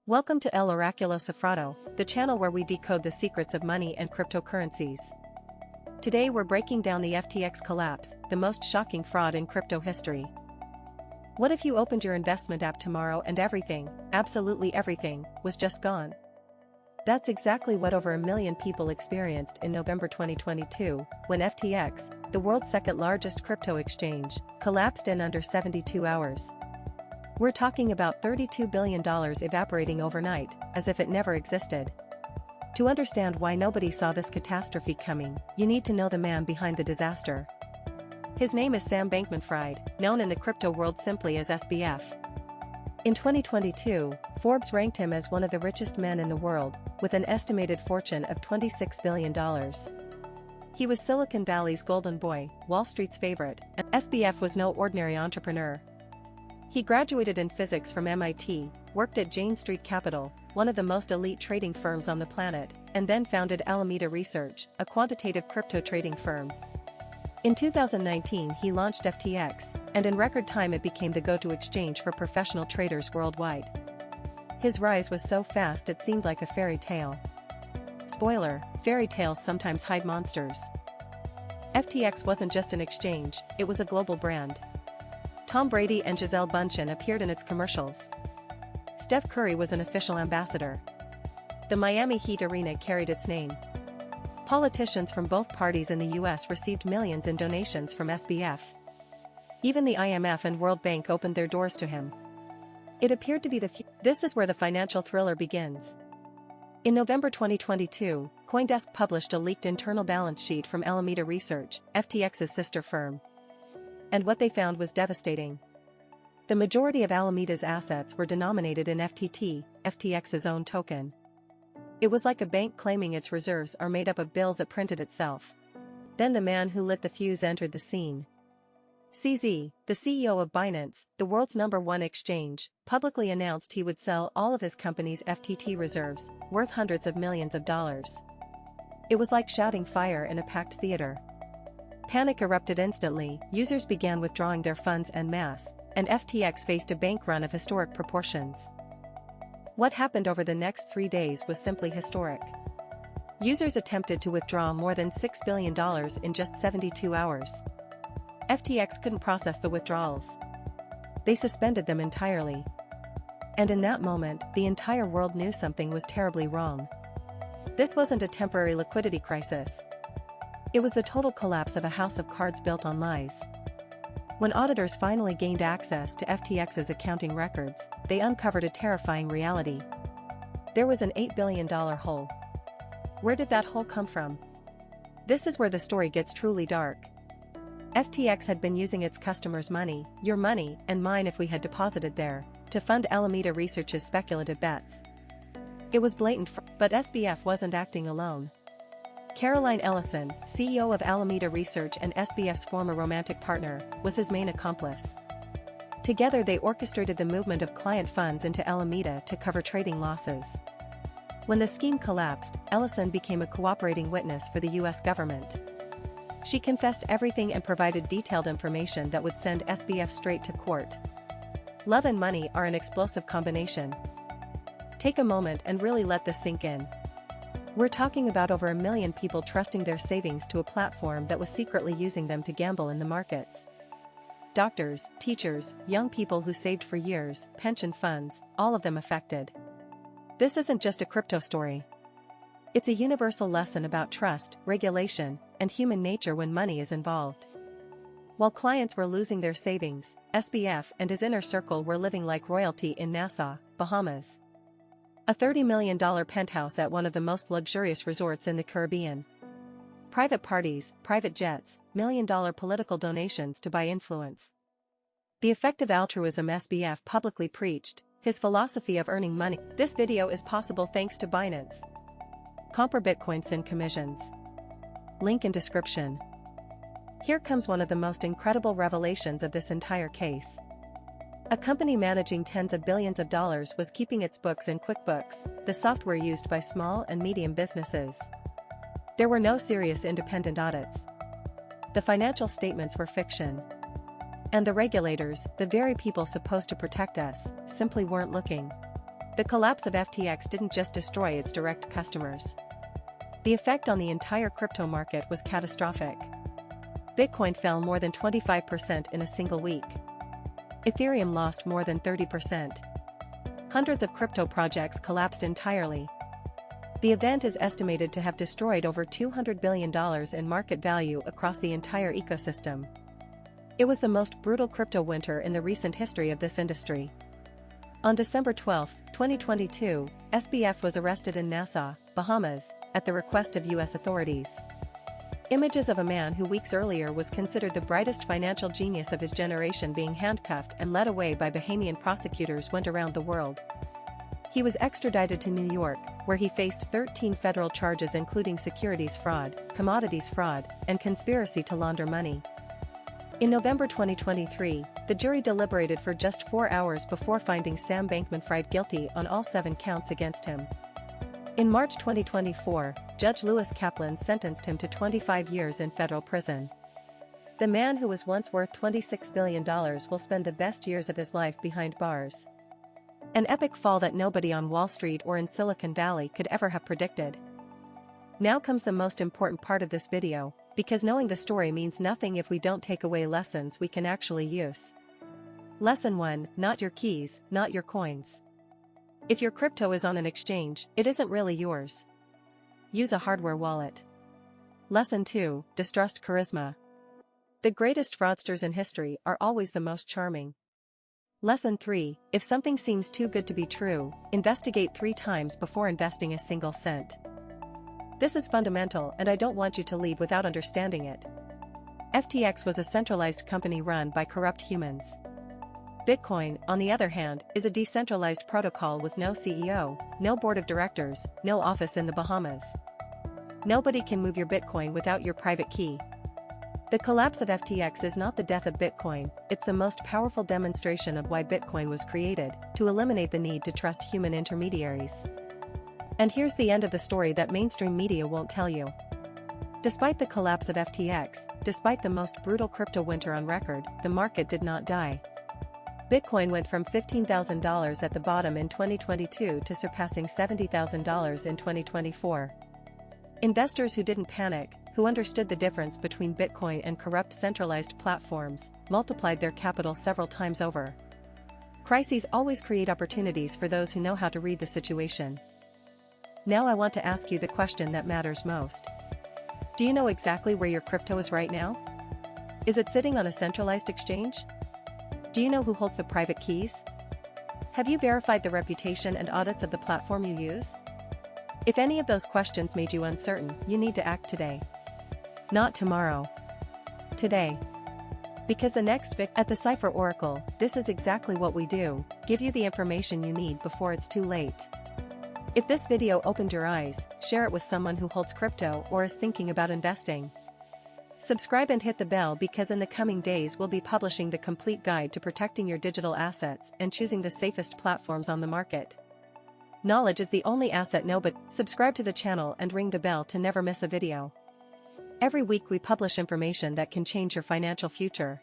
Welcome to El Oraculo Cifrado, the channel where we decode the secrets of money and cryptocurrencies. Today we're breaking down the FTX collapse, the most shocking fraud in crypto history. What if you opened your investment app tomorrow and everything, absolutely everything, was just gone? That's exactly what over 1 million people experienced in November 2022, when FTX, the world's second largest crypto exchange, collapsed in under 72 hours. We're talking about $32 billion evaporating overnight, as if it never existed. To understand why nobody saw this catastrophe coming, you need to know the man behind the disaster. His name is Sam Bankman-Fried, known in the crypto world simply as SBF. In 2022, Forbes ranked him as one of the richest men in the world, with an estimated fortune of $26 billion. He was Silicon Valley's golden boy, Wall Street's favorite, and SBF was no ordinary entrepreneur. He graduated in physics from MIT, worked at Jane Street Capital, one of the most elite trading firms on the planet, and then founded Alameda Research, a quantitative crypto trading firm. In 2019 he launched FTX, and in record time it became the go-to exchange for professional traders worldwide. His rise was so fast it seemed like a fairy tale. Spoiler, fairy tales sometimes hide monsters. FTX wasn't just an exchange, it was a global brand. Tom Brady and Gisele Bündchen appeared in its commercials. Steph Curry was an official ambassador. The Miami Heat arena carried its name. Politicians from both parties in the US received millions in donations from SBF. Even the IMF and World Bank opened their doors to him. It appeared to be This is where the financial thriller begins. In November 2022, CoinDesk published a leaked internal balance sheet from Alameda Research, FTX's sister firm. And what they found was devastating. The majority of Alameda's assets were denominated in FTT, FTX's own token. It was like a bank claiming its reserves are made up of bills it printed itself. Then the man who lit the fuse entered the scene. CZ, the CEO of Binance, the world's #1 exchange, publicly announced he would sell all of his company's FTT reserves, worth hundreds of millions of dollars. It was like shouting fire in a packed theater. Panic erupted instantly, users began withdrawing their funds en masse, and FTX faced a bank run of historic proportions. What happened over the next 3 days was simply historic. Users attempted to withdraw more than $6 billion in just 72 hours. FTX couldn't process the withdrawals. They suspended them entirely. And in that moment, the entire world knew something was terribly wrong. This wasn't a temporary liquidity crisis. It was the total collapse of a house of cards built on lies. When auditors finally gained access to FTX's accounting records, they uncovered a terrifying reality. There was an $8 billion hole. Where did that hole come from? This is where the story gets truly dark. FTX had been using its customers' money, your money and mine if we had deposited there, to fund Alameda Research's speculative bets. It was blatant, but SBF wasn't acting alone. Caroline Ellison, CEO of Alameda Research and SBF's former romantic partner, was his main accomplice. Together they orchestrated the movement of client funds into Alameda to cover trading losses. When the scheme collapsed, Ellison became a cooperating witness for the US government. She confessed everything and provided detailed information that would send SBF straight to court. Love and money are an explosive combination. Take a moment and really let this sink in. We're talking about over 1 million people trusting their savings to a platform that was secretly using them to gamble in the markets. Doctors, teachers, young people who saved for years, pension funds, all of them affected. This isn't just a crypto story. It's a universal lesson about trust, regulation, and human nature when money is involved. While clients were losing their savings, SBF and his inner circle were living like royalty in Nassau, Bahamas. A $30 million penthouse at one of the most luxurious resorts in the Caribbean. Private parties, private jets, million-dollar political donations to buy influence. The effective altruism SBF publicly preached, his philosophy of earning money. This video is possible thanks to Binance. Compra Bitcoin send commissions. Link in description. Here comes one of the most incredible revelations of this entire case. A company managing tens of billions of dollars was keeping its books in QuickBooks, the software used by small and medium businesses. There were no serious independent audits. The financial statements were fiction. And the regulators, the very people supposed to protect us, simply weren't looking. The collapse of FTX didn't just destroy its direct customers. The effect on the entire crypto market was catastrophic. Bitcoin fell more than 25% in a single week. Ethereum lost more than 30%. Hundreds of crypto projects collapsed entirely. The event is estimated to have destroyed over $200 billion in market value across the entire ecosystem. It was the most brutal crypto winter in the recent history of this industry. On December 12, 2022, SBF was arrested in Nassau, Bahamas, at the request of U.S. authorities. Images of a man who weeks earlier was considered the brightest financial genius of his generation being handcuffed and led away by Bahamian prosecutors went around the world. He was extradited to New York, where he faced 13 federal charges including securities fraud, commodities fraud, and conspiracy to launder money. In November 2023, the jury deliberated for just 4 hours before finding Sam Bankman-Fried guilty on all 7 counts against him. In March 2024, Judge Lewis Kaplan sentenced him to 25 years in federal prison. The man who was once worth $26 billion will spend the best years of his life behind bars. An epic fall that nobody on Wall Street or in Silicon Valley could ever have predicted. Now comes the most important part of this video, because knowing the story means nothing if we don't take away lessons we can actually use. Lesson 1: Not your keys, not your coins. If your crypto is on an exchange, it isn't really yours. Use a hardware wallet. Lesson 2: Distrust charisma. The greatest fraudsters in history are always the most charming. Lesson 3: If something seems too good to be true, investigate 3 times before investing a single cent. This is fundamental and I don't want you to leave without understanding it. FTX was a centralized company run by corrupt humans. Bitcoin, on the other hand, is a decentralized protocol with no CEO, no board of directors, no office in the Bahamas. Nobody can move your Bitcoin without your private key. The collapse of FTX is not the death of Bitcoin, it's the most powerful demonstration of why Bitcoin was created, to eliminate the need to trust human intermediaries. And here's the end of the story that mainstream media won't tell you. Despite the collapse of FTX, despite the most brutal crypto winter on record, the market did not die. Bitcoin went from $15,000 at the bottom in 2022 to surpassing $70,000 in 2024. Investors who didn't panic, who understood the difference between Bitcoin and corrupt centralized platforms, multiplied their capital several times over. Crises always create opportunities for those who know how to read the situation. Now I want to ask you the question that matters most. Do you know exactly where your crypto is right now? Is it sitting on a centralized exchange? Do you know who holds the private keys? Have you verified the reputation and audits of the platform you use? If any of those questions made you uncertain, you need to act today. Not tomorrow. Today. Because the next at the Cipher Oracle, this is exactly what we do: give you the information you need before it's too late. If this video opened your eyes, share it with someone who holds crypto or is thinking about investing. Subscribe and hit the bell because in the coming days we'll be publishing the complete guide to protecting your digital assets and choosing the safest platforms on the market. Knowledge is the only asset nobody. Subscribe to the channel and ring the bell to never miss a video. Every week we publish information that can change your financial future.